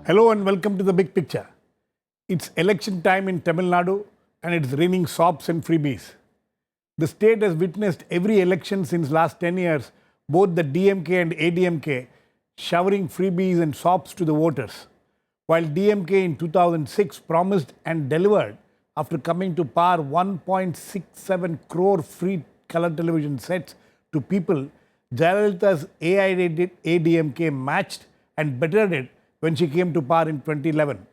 Hello and welcome to the big picture. It's election time in Tamil Nadu and it's raining sops and freebies. The state has witnessed every election since last 10 years, both the DMK and ADMK showering freebies and sops to the voters. While DMK in 2006 promised and delivered after coming to power 1.67 crore free color television sets to people, Jayalalitha's AIADMK matched and bettered it when she came to power in 2011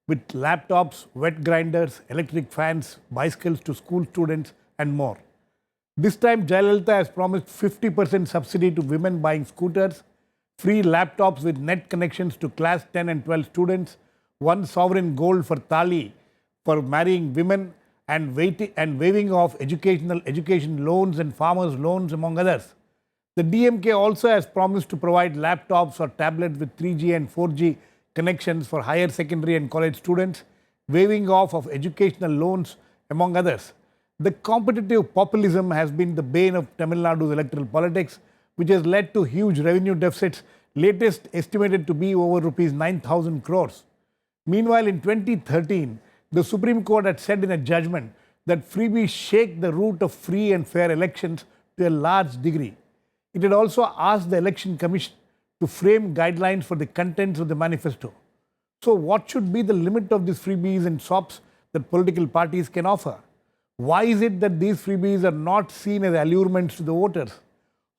with laptops, wet grinders, electric fans, bicycles to school students and more. This time Jayalalitha has promised 50% subsidy to women buying scooters, free laptops with net connections to class 10 and 12 students, one sovereign gold for Thali for marrying women and waiving off education loans and farmers loans among others. The DMK also has promised to provide laptops or tablets with 3G and 4G connections for higher secondary and college students, waiving off of educational loans, among others. The competitive populism has been the bane of Tamil Nadu's electoral politics, which has led to huge revenue deficits, latest estimated to be over rupees 9,000 crores. Meanwhile, in 2013, the Supreme Court had said in a judgment that freebies shake the root of free and fair elections to a large degree. It had also asked the Election Commission to frame guidelines for the contents of the manifesto. So what should be the limit of these freebies and sops that political parties can offer? Why is it that these freebies are not seen as allurements to the voters?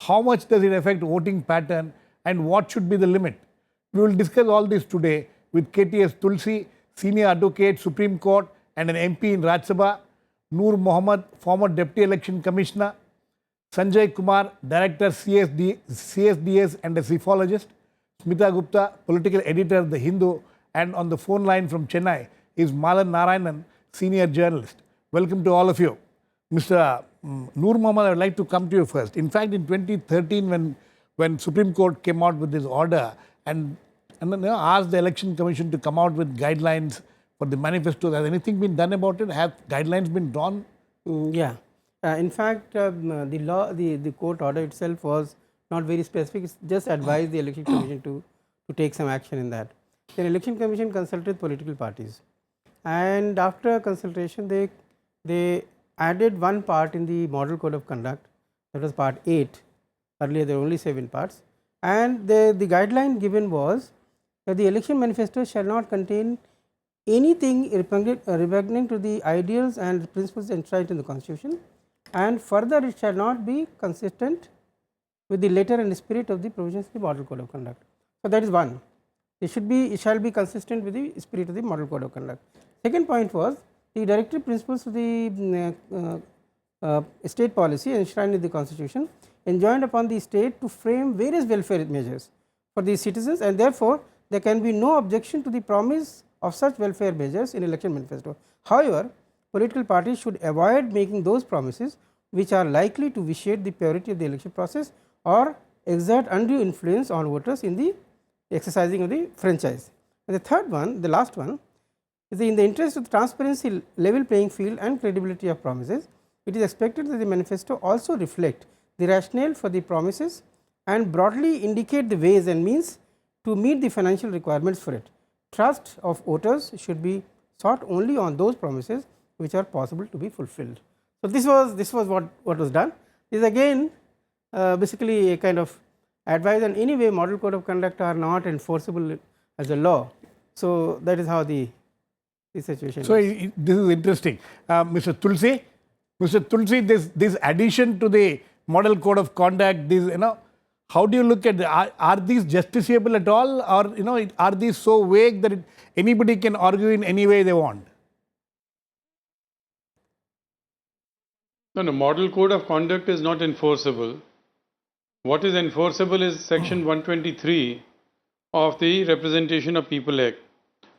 How much does it affect voting pattern and what should be the limit? We will discuss all this today with KTS Tulsi, Senior Advocate, Supreme Court and an MP in Rajya Sabha, Noor Mohammed, former Deputy Election Commissioner, Sanjay Kumar, Director CSDS and a psephologist, Smita Gupta, Political Editor of The Hindu, and on the phone line from Chennai is Malan Narayanan, Senior Journalist. Welcome to all of you. Mr. Noor Mohammed, I would like to come to you first. In fact, in 2013, when Supreme Court came out with this order and asked the Election Commission to come out with guidelines for the manifesto, has anything been done about it? Have guidelines been drawn? Yeah. In fact, the court order itself was not very specific. It just advised the Election Commission to take some action in that. The Election Commission consulted political parties, and after consultation, they added one part in the Model Code of Conduct. That was part 8. Earlier, there were only 7 parts, and the guideline given was that the election manifesto shall not contain anything repugnant to the ideals and principles enshrined in the Constitution, and further it shall not be consistent with the letter and spirit of the provisions of the Model Code of Conduct. So, that is one. It shall be consistent with the spirit of the Model Code of Conduct. Second point was the directive principles of the state policy enshrined in the Constitution enjoined upon the state to frame various welfare measures for the citizens, and therefore, there can be no objection to the promise of such welfare measures in election manifesto. However, political parties should avoid making those promises which are likely to vitiate the purity of the election process or exert undue influence on voters in the exercising of the franchise. And the third one, the last one, is in the interest of transparency, level playing field and credibility of promises, it is expected that the manifesto also reflect the rationale for the promises and broadly indicate the ways and means to meet the financial requirements for it. Trust of voters should be sought only on those promises which are possible to be fulfilled. So, this was what was done. This is again basically a kind of advice, and anyway Model Code of Conduct are not enforceable as a law. So, that is how the situation So, is. this is interesting. Mr. Tulsi, this addition to the Model Code of Conduct, how do you look at are these justiciable at all, or are these so vague that anybody can argue in any way they want? No, Model Code of Conduct is not enforceable. What is enforceable is Section 123 of the Representation of People Act.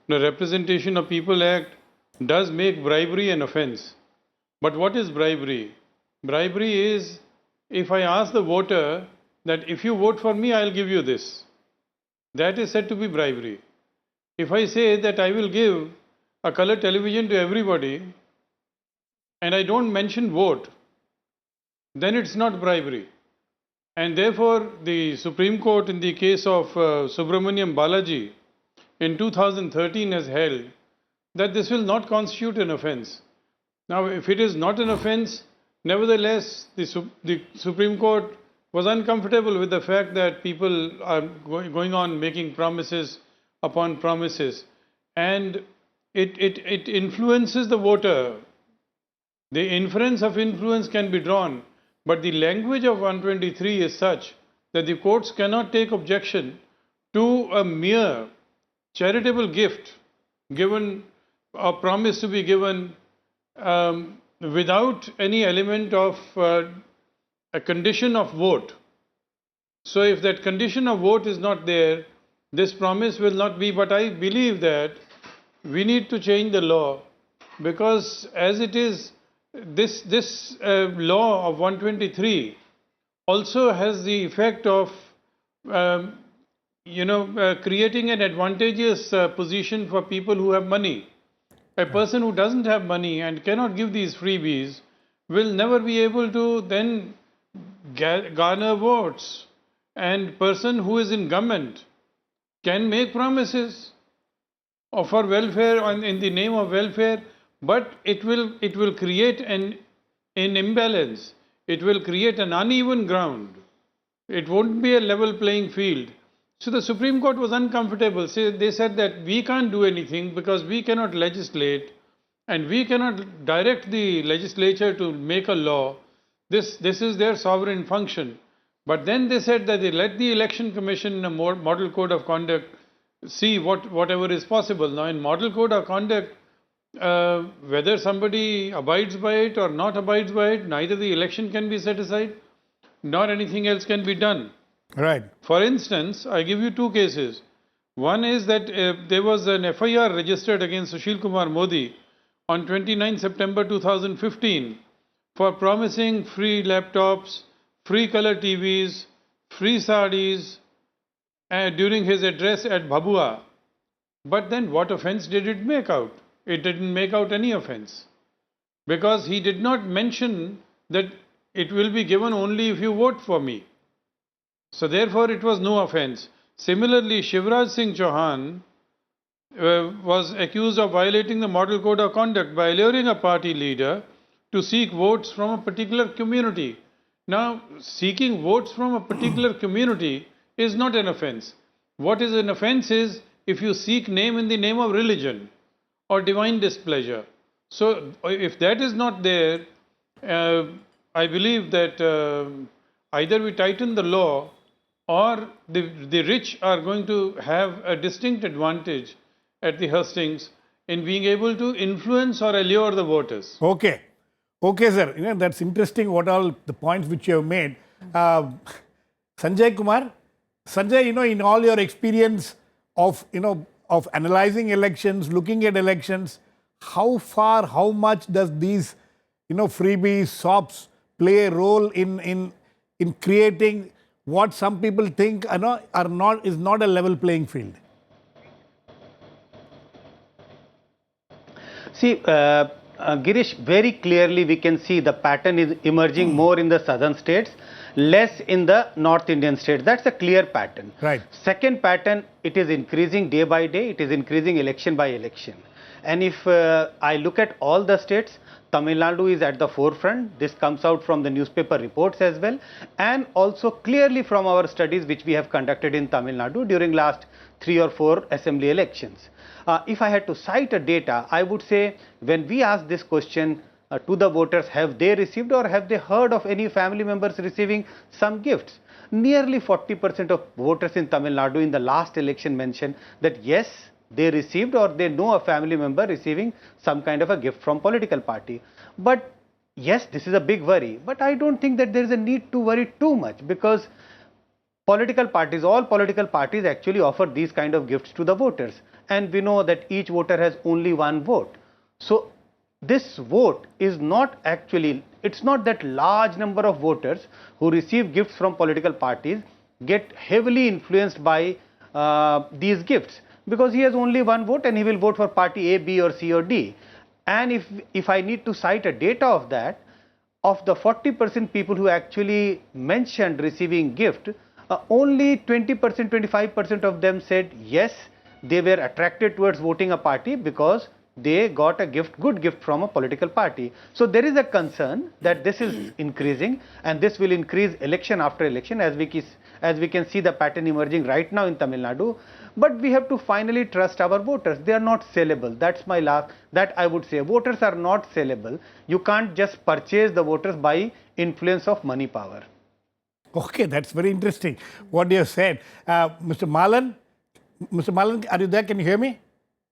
The Representation of People Act does make bribery an offence. But what is bribery? Bribery is if I ask the voter that if you vote for me, I will give you this. That is said to be bribery. If I say that I will give a color television to everybody and I don't mention vote, then it's not bribery. And therefore, the Supreme Court in the case of Subramaniam Balaji in 2013 has held that this will not constitute an offence. Now, if it is not an offence, nevertheless, the Supreme Court was uncomfortable with the fact that people are going on making promises upon promises, and it influences the voter. The inference of influence can be drawn, but the language of 123 is such that the courts cannot take objection to a mere charitable gift given or promise to be given without any element of a condition of vote. So if that condition of vote is not there, this promise will not be. But I believe that we need to change the law, because as it is, this law of 123 also has the effect of creating an advantageous position for people who have money. A person who doesn't have money and cannot give these freebies will never be able to then garner votes. And person who is in government can make promises for welfare in the name of welfare, but it will create an imbalance. It will create an uneven ground. It won't be a level playing field. So the Supreme Court was uncomfortable. They said that we can't do anything because we cannot legislate and we cannot direct the legislature to make a law. This is their sovereign function. But then they said that they let the Election Commission in a model code of conduct see whatever is possible. Now in model code of conduct, whether somebody abides by it or not abides by it, neither the election can be set aside nor anything else can be done. Right. For instance, I give you two cases. One is that there was an FIR registered against Sushil Kumar Modi on 29 September 2015 for promising free laptops, free color TVs, free sarees during his address at Bhabua. But then what offence did it make out? It didn't make out any offence, because he did not mention that it will be given only if you vote for me. So therefore it was no offence. Similarly, Shivraj Singh Chauhan was accused of violating the model code of conduct by alluring a party leader to seek votes from a particular community. Now, seeking votes from a particular community is not an offence. What is an offence is if you seek name in the name of religion or divine displeasure. So if that is not there, I believe that either we tighten the law or the rich are going to have a distinct advantage at the hustings in being able to influence or allure the voters. Okay. Okay, sir. That's interesting what all the points which you have made. Sanjay Kumar, Sanjay, in all your experience of analyzing elections, looking at elections, how much does these, freebies, SOPs play a role in creating what some people think is not a level playing field? See, Girish, very clearly we can see the pattern is emerging more in the southern states, less in the North Indian states. That's a clear pattern. Right. Second pattern, it is increasing day by day. It is increasing election by election. And if I look at all the states, Tamil Nadu is at the forefront. This comes out from the newspaper reports as well, and also clearly from our studies which we have conducted in Tamil Nadu during last 3 or 4 assembly elections. If I had to cite a data, I would say when we ask this question to the voters, have they received or have they heard of any family members receiving some gifts? Nearly 40% of voters in Tamil Nadu in the last election mentioned that yes, they received or they know a family member receiving some kind of a gift from political party. But yes, this is a big worry, but I don't think that there is a need to worry too much, because political parties, all political parties actually offer these kind of gifts to the voters, and we know that each voter has only one vote. So this vote is not actually, it's not that large number of voters who receive gifts from political parties get heavily influenced by these gifts, because he has only one vote and he will vote for party A, B or C or D. And if I need to cite a data of that, of the 40% people who actually mentioned receiving gift, only 20%, 25% of them said yes, they were attracted towards voting a party because they got a good gift from a political party. So there is a concern that this is increasing, and this will increase election after election, as we can see the pattern emerging right now in Tamil Nadu. But we have to finally trust our voters. They are not sellable. That I would say. Voters are not sellable. You can't just purchase the voters by influence of money power. Okay, that's very interesting what you have said. Mr. Malan, are you there? Can you hear me?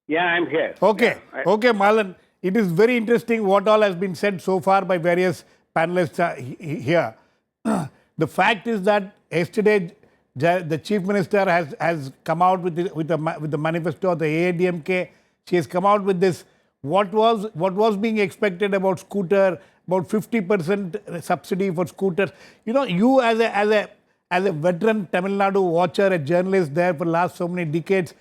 Yeah, I'm here. Okay, Yeah, okay, Malan. It is very interesting what all has been said so far by various panelists here. The fact is that yesterday the Chief Minister has come out with the manifesto of the AIDMK. She has come out with this. What was being expected about scooter, about 50% subsidy for scooters. You know, you as a veteran Tamil Nadu watcher, a journalist there for the last so many decades,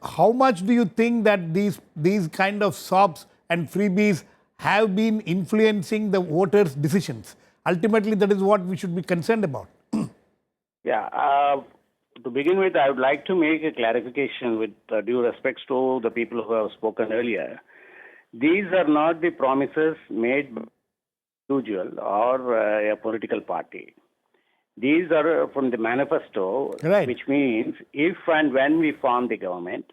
how much do you think that these kind of SOPs and freebies have been influencing the voters' decisions? Ultimately, that is what we should be concerned about. Yeah. To begin with, I would like to make a clarification with due respects to the people who have spoken earlier. These are not the promises made by an individual or a political party. These are from the manifesto, Right. which means if and when we form the government,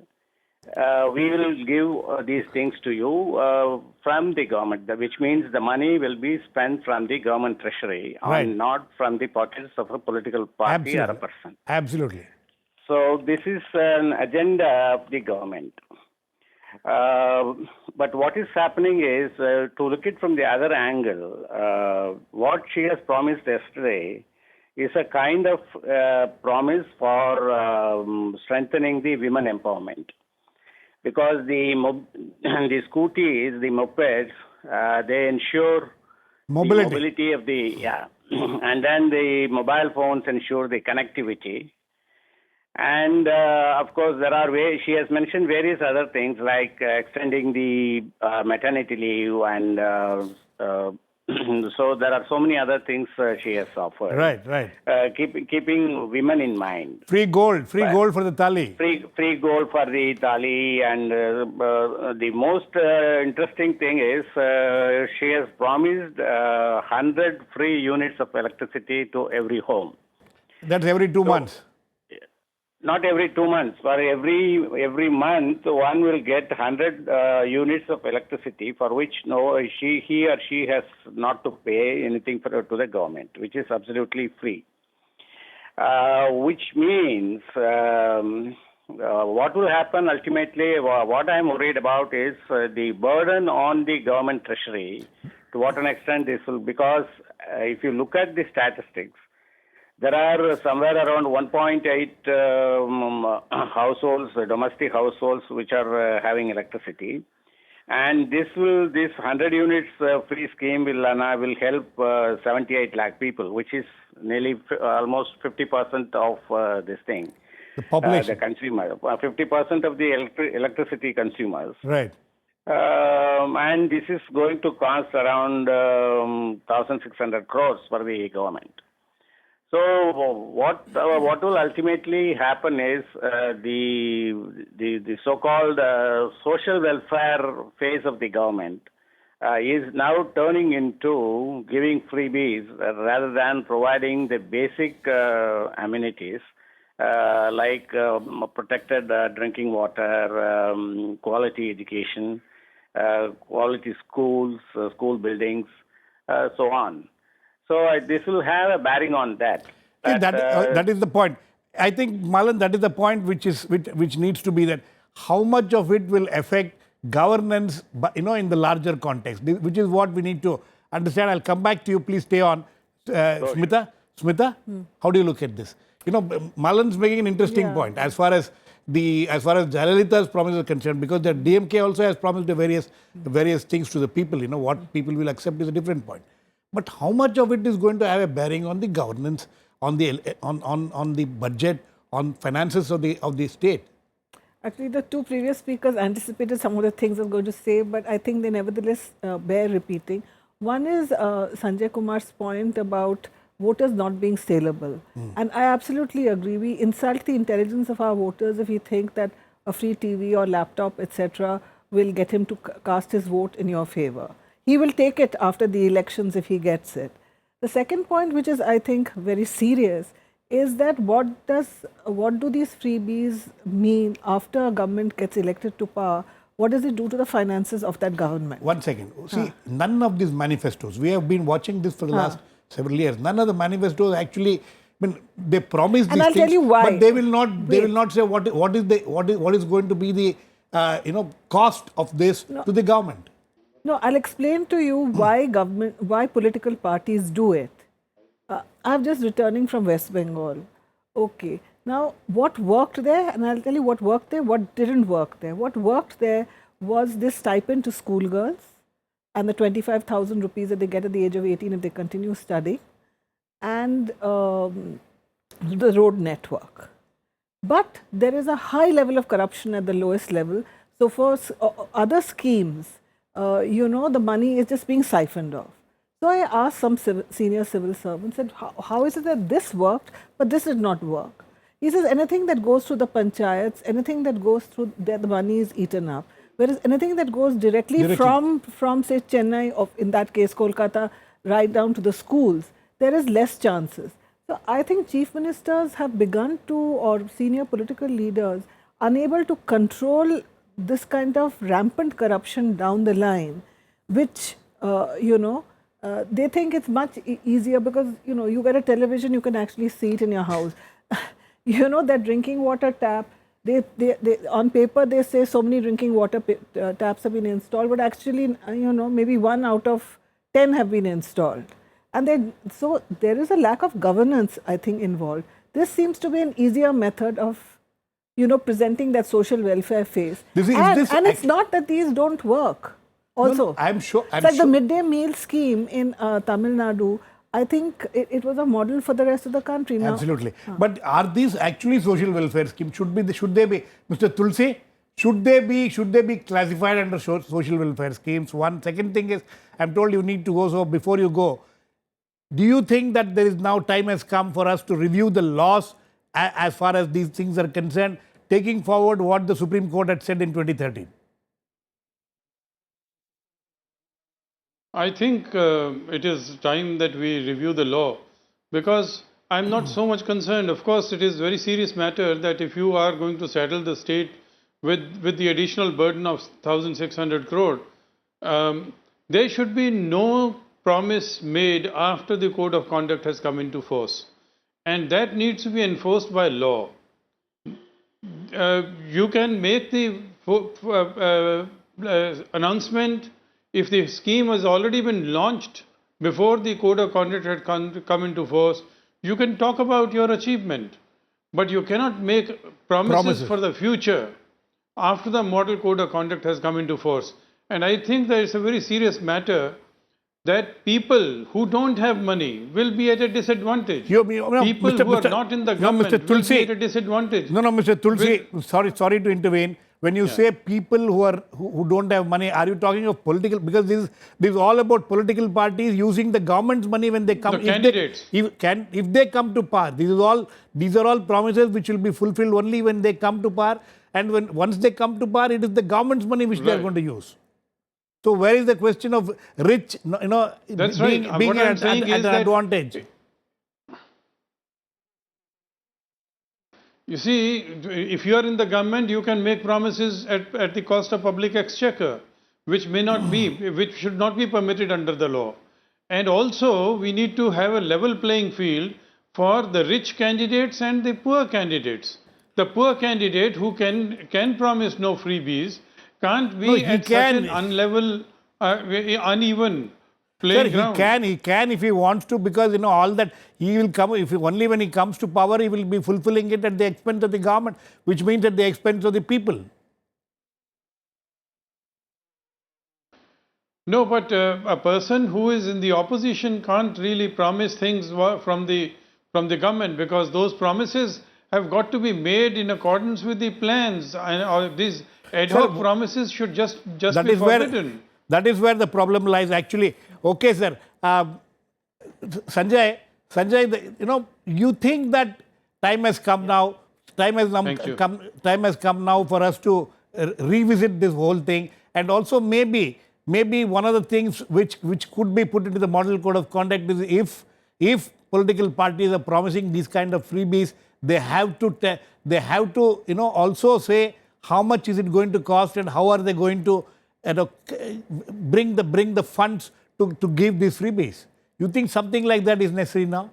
we will give these things to you from the government, which means the money will be spent from the government treasury Right. and not from the pockets of a political party or a person. Absolutely. So this is an agenda of the government. But what is happening is, to look at it from the other angle, what she has promised yesterday is a kind of promise for strengthening the women empowerment. Because the scooties, the mopeds, they ensure Mobility. of the, and then the mobile phones ensure the connectivity. And of course, there are she has mentioned various other things like extending the maternity leave, and so there are so many other things she has offered. Right. Keeping women in mind. Free gold for the thali. Free gold for the thali, and the most interesting thing is she has promised 100 free units of electricity to every home. That's every 2 months. Not every 2 months. For every month, one will get 100 units of electricity, for which he or she has not to pay anything to the government, which is absolutely free. Which means what will happen ultimately, what I am worried about is the burden on the government treasury, to what an extent this will, because if you look at the statistics, there are somewhere around 1.8 households, domestic households, which are having electricity. And this 100 units free scheme will help 78 lakh people, which is nearly almost 50% of this thing. The population. The consumer, 50% of the electricity consumers. Right. And this is going to cost around 1,600 crores for the government. So what will ultimately happen is the so-called social welfare phase of the government is now turning into giving freebies rather than providing the basic amenities like protected drinking water, quality education, quality schools, school buildings, so on. So this will have a bearing on that. That is the point. I think, Malan, that is the point which needs to be that how much of it will affect governance, in the larger context, which is what we need to understand. I'll come back to you. Please stay on. Smita, how do you look at this? Malan's making an interesting point as far as Jayalalitha's promises are concerned, because the DMK also has promised the various things to the people. What people will accept is a different point. But how much of it is going to have a bearing on the governance, on the budget, on finances of the state? Actually, the two previous speakers anticipated some of the things I was going to say, but I think they nevertheless bear repeating. One is Sanjay Kumar's point about voters not being saleable. And I absolutely agree. We insult the intelligence of our voters if we think that a free TV or laptop, etc., will get him to cast his vote in your favor. He will take it after the elections if he gets it. The second point, which is I think very serious, is that what do these freebies mean after a government gets elected to power? What does it do to the finances of that government? One second. See, none of these manifestos, we have been watching this for the last several years. None of the manifestos actually, I mean, they promise these I'll things, tell you why. but they will not say what is going to be the cost of this to the government. No, I'll explain to you why political parties do it. I'm just returning from West Bengal. Okay. Now, what worked there, and I'll tell you what worked there, what didn't work there. What worked there was this stipend to schoolgirls and the 25,000 rupees that they get at the age of 18 if they continue studying, and the road network. But there is a high level of corruption at the lowest level. So for other schemes, the money is just being siphoned off. So I asked some senior civil servants, said, how is it that this worked, but this did not work? He says, anything that goes through the panchayats, anything that goes through there, the money is eaten up. Whereas anything that goes directly. from say Chennai, or in that case Kolkata, right down to the schools, there is less chances. So I think chief ministers have begun to, or senior political leaders, unable to control this kind of rampant corruption down the line, which, they think it's much easier because, you get a television, you can actually see it in your house. That drinking water tap, they on paper they say so many drinking water taps have been installed, but actually, maybe 1 out of 10 have been installed. And so there is a lack of governance, I think, involved. This seems to be an easier method of, presenting that social welfare face. And it's not that these don't work. Also, no, I'm sure. It's like the midday meal scheme in Tamil Nadu. I think it was a model for the rest of the country now. Absolutely. But are these actually social welfare schemes? Should they be, Mr. Tulsi? Should they be classified under social welfare schemes? One. Second thing is, I'm told you need to go. So before you go, do you think that there is now time has come for us to review the laws as far as these things are concerned, taking forward what the Supreme Court had said in 2013? I think it is time that we review the law, because I'm not so much concerned. Of course, it is a very serious matter that if you are going to saddle the state with the additional burden of 1,600 crore, there should be no promise made after the code of conduct has come into force, and that needs to be enforced by law. You can make the announcement if the scheme has already been launched before the code of conduct had come into force. You can talk about your achievement, but you cannot make promises for the future after the model code of conduct has come into force. And I think that it's a very serious matter that people who don't have money will be at a disadvantage. People who are not in the government will be at a disadvantage. No, Mr. Tulsi, sorry to intervene. When you say people who don't have money, are you talking of political? Because this is all about political parties using the government's money when they come. The candidates. If they come to power, these are all promises which will be fulfilled only when they come to power. And once they come to power, it is the government's money which they are going to use. So where is the question of rich, That's being right. at an advantage? You see, if you are in the government, you can make promises at the cost of public exchequer, which should not be permitted under the law. And also, we need to have a level playing field for the rich candidates and the poor candidates. The poor candidate who can promise no freebies can't be at such an unlevel, uneven playing ground. He can if he wants to, because all that he will come, only when he comes to power he will be fulfilling it at the expense of the government, which means at the expense of the people. No, but a person who is in the opposition can't really promise things from the government, because those promises have got to be made in accordance with the plans, and these ad hoc promises should just be forbidden. That is where the problem lies, actually. Okay, sir. Sanjay, you think that time has come now. Thank you. time has come now for us to revisit this whole thing, and also maybe one of the things which could be put into the model code of conduct is if political parties are promising these kind of freebies, they have to also say how much is it going to cost and how are they going to bring the funds to give these freebies. You think something like that is necessary now?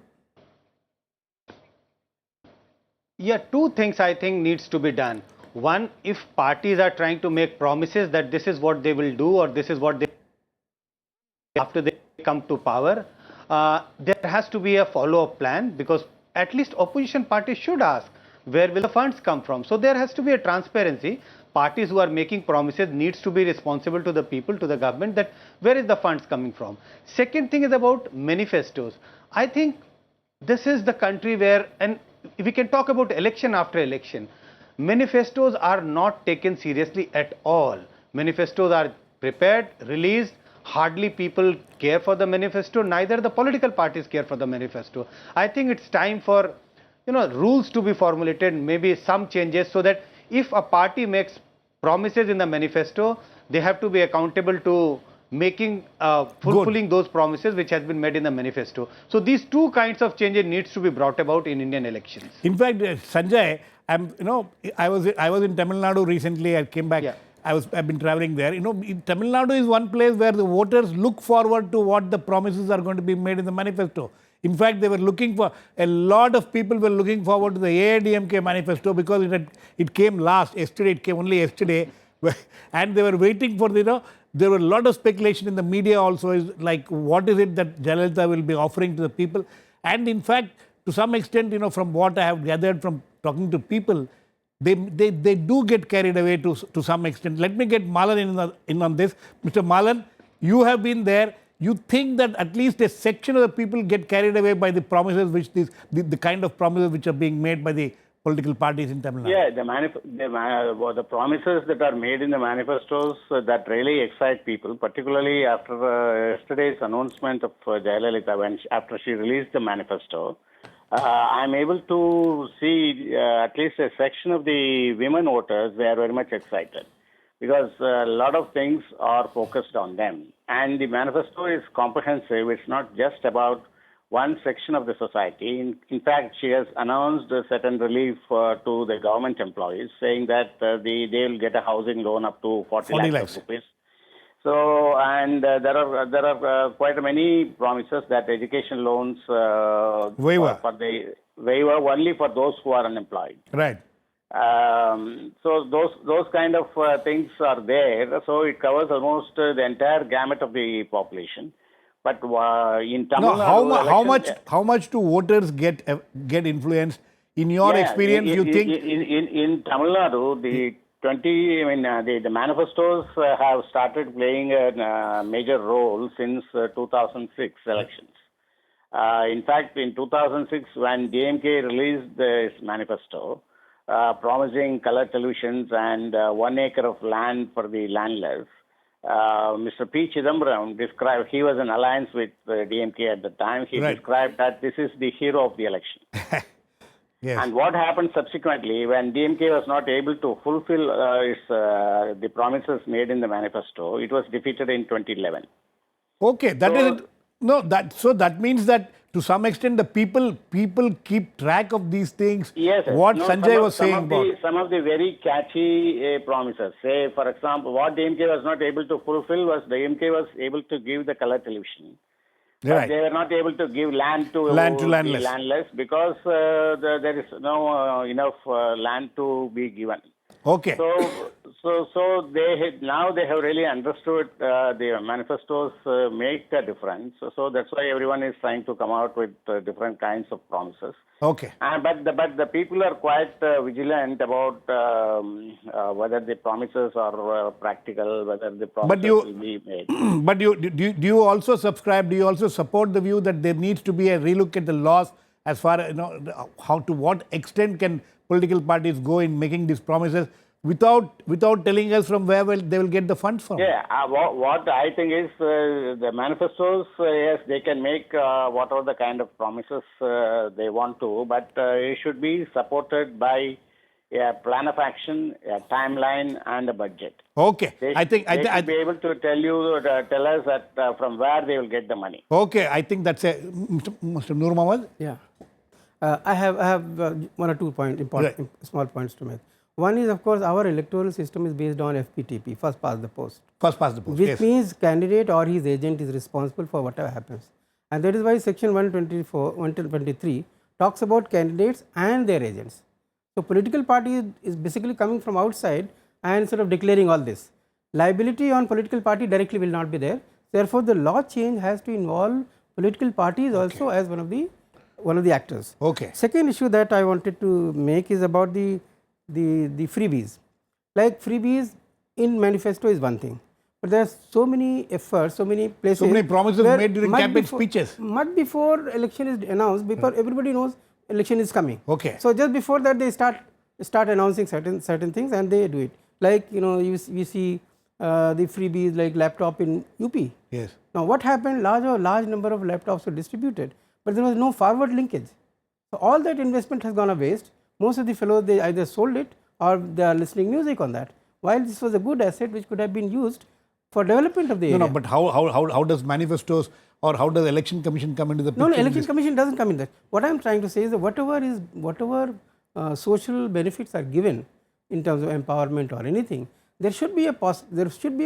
Yeah, two things I think needs to be done. One, if parties are trying to make promises that this is what they will do or this is what they after they come to power, there has to be a follow-up plan, because at least opposition parties should ask where will the funds come from. So there has to be a transparency. Parties who are making promises needs to be responsible to the people, to the government, that where is the funds coming from. Second thing is about manifestos. I think this is the country where, and we can talk about election after election, manifestos are not taken seriously at all. Manifestos are prepared, released, hardly people care for the manifesto, neither the political parties care for the manifesto. I think it's time for rules to be formulated, maybe some changes, so that if a party makes promises in the manifesto, they have to be accountable to fulfilling those promises which has been made in the manifesto. So these two kinds of changes needs to be brought about in Indian elections. In fact, Sanjay, I was in Tamil Nadu recently. I came back. Yeah. I've been traveling there. Tamil Nadu is one place where the voters look forward to what the promises are going to be made in the manifesto. In fact, they were looking for, a lot of people were looking forward to the AIDMK manifesto because it came last. Yesterday, it came only yesterday. And they were waiting for, there were a lot of speculation in the media also, is like, what is it that Jayalalitha will be offering to the people? And in fact, to some extent, from what I have gathered from talking to people, they do get carried away to some extent. Let me get Malan in on this. Mr. Malan, you have been there. You think that at least a section of the people get carried away by the promises which the kind of promises which are being made by the political parties in Tamil Nadu? Yeah, the promises that are made in the manifestos that really excite people, particularly after yesterday's announcement of Jayalalitha, after she released the manifesto. I'm able to see at least a section of the women voters, they are very much excited because a lot of things are focused on them. And the manifesto is comprehensive. It's not just about one section of the society. In fact, she has announced a certain relief to the government employees, saying that they will get a housing loan up to 40 lakhs rupees. So, and there are quite many promises that education loans waiver only for those who are unemployed. Right. So those kind of things are there. So it covers almost the entire gamut of the population. But in Tamil Nadu, how much do voters get influenced? In your experience, you think in Tamil Nadu, the manifestos have started playing a major role since 2006 elections. In fact, in 2006, when DMK released this manifesto, promising color televisions and 1 acre of land for the landless, Mr. P. Chidambaram described, he was in alliance with DMK at the time, he described that this is the hero of the election. Yes. And what happened subsequently when DMK was not able to fulfill the promises made in the manifesto, it was defeated in 2011. Okay, that means that to some extent the people keep track of these things. Yes. What Sanjay was saying about some of the very catchy promises. Say, for example, what DMK was not able to fulfill was DMK was able to give the color television. But they were not able to give land to landless because there is no enough land to be given. Okay. So now they have really understood the manifestos make a difference. So that's why everyone is trying to come out with different kinds of promises. Okay. But the people are quite vigilant about whether the promises are practical, whether the promises will be made. But do you also subscribe? Do you also support the view that there needs to be a relook at the laws as far as to what extent can political parties go in making these promises without telling us from where they will get the funds from? Yeah, what I think is the manifestos, yes, they can make whatever the kind of promises they want to, but it should be supported by a plan of action, a timeline, and a budget. Okay. They I think they should be able to tell us that from where they will get the money. Okay. I think that's a Mr. Nur Mohammed. Yeah. I have one or two small points to make. One is, of course, our electoral system is based on FPTP, first past the post. First past the post. Which Yes. means candidate or his agent is responsible for whatever happens. And that is why section 123 talks about candidates and their agents. So political party is basically coming from outside and sort of declaring all this. Liability on political party directly will not be there. Therefore, the law change has to involve political parties also as one of the actors. Okay. Second issue that I wanted to make is about the freebies. Like freebies in manifesto is one thing, but there are so many efforts, so many places. So many promises where made during campaign speeches. Much before election is announced, before everybody knows election is coming. Okay. So just before that they start announcing certain things and they do it. Like we see the freebies like laptop in UP. Yes. Now what happened? Large number of laptops were distributed, but there was no forward linkage. So all that investment has gone a waste. Most of the fellows, they either sold it or they are listening music on that. While this was a good asset which could have been used for development of the area. No, but how does manifestos or how does election commission come into the picture? No, election commission doesn't come in that. What I am trying to say is that whatever social benefits are given in terms of empowerment or anything, there should be a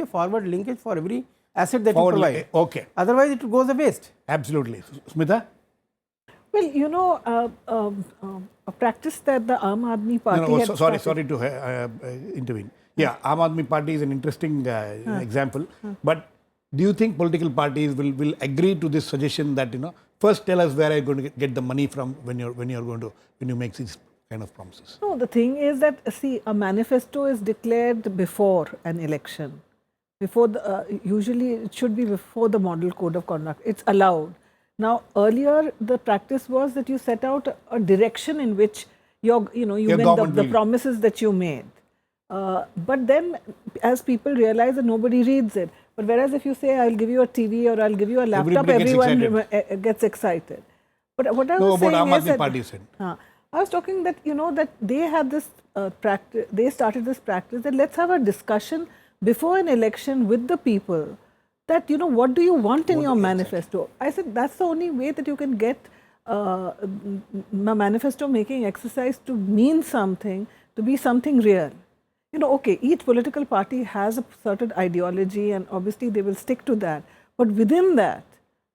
forward linkage for every asset that you provide. Okay. Otherwise, it goes a waste. Absolutely. Smita? Well, a practice that the Aam Aadmi Party had Sorry to intervene. Yeah, Aam Aadmi Party is an interesting example. But do you think political parties will agree to this suggestion that first tell us where are you going to get the money from when you make these kind of promises? No, the thing is that see, a manifesto is declared before an election. Usually it should be before the model code of conduct. It's allowed. Now, earlier the practice was that you set out a direction in which you meant the promises that you made. But then, as people realize that nobody reads it. But whereas if you say, I'll give you a TV or I'll give you a laptop, everyone gets excited. But what I was saying is that I was talking that that they had this practice. They started this practice that let's have a discussion before an election with the people. That what do you want in your manifesto? I said that's the only way that you can get a manifesto making exercise to mean something, to be something real. Okay, each political party has a certain ideology and obviously they will stick to that. But within that,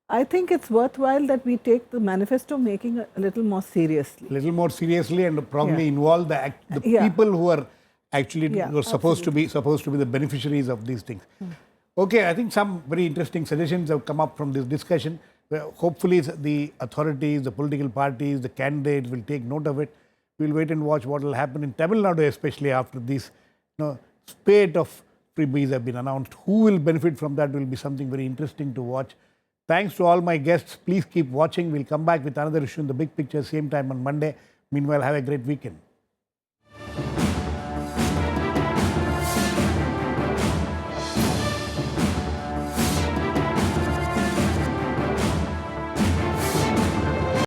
I think it's worthwhile that we take the manifesto making a little more seriously. A little more seriously and probably involve the people who are actually supposed to be the beneficiaries of these things. Okay, I think some very interesting suggestions have come up from this discussion. Hopefully the authorities, the political parties, the candidates will take note of it. We'll wait and watch what will happen in Tamil Nadu, especially after this spate of freebies have been announced. Who will benefit from that will be something very interesting to watch. Thanks to all my guests. Please keep watching. We'll come back with another issue in the big picture, same time on Monday. Meanwhile, have a great weekend.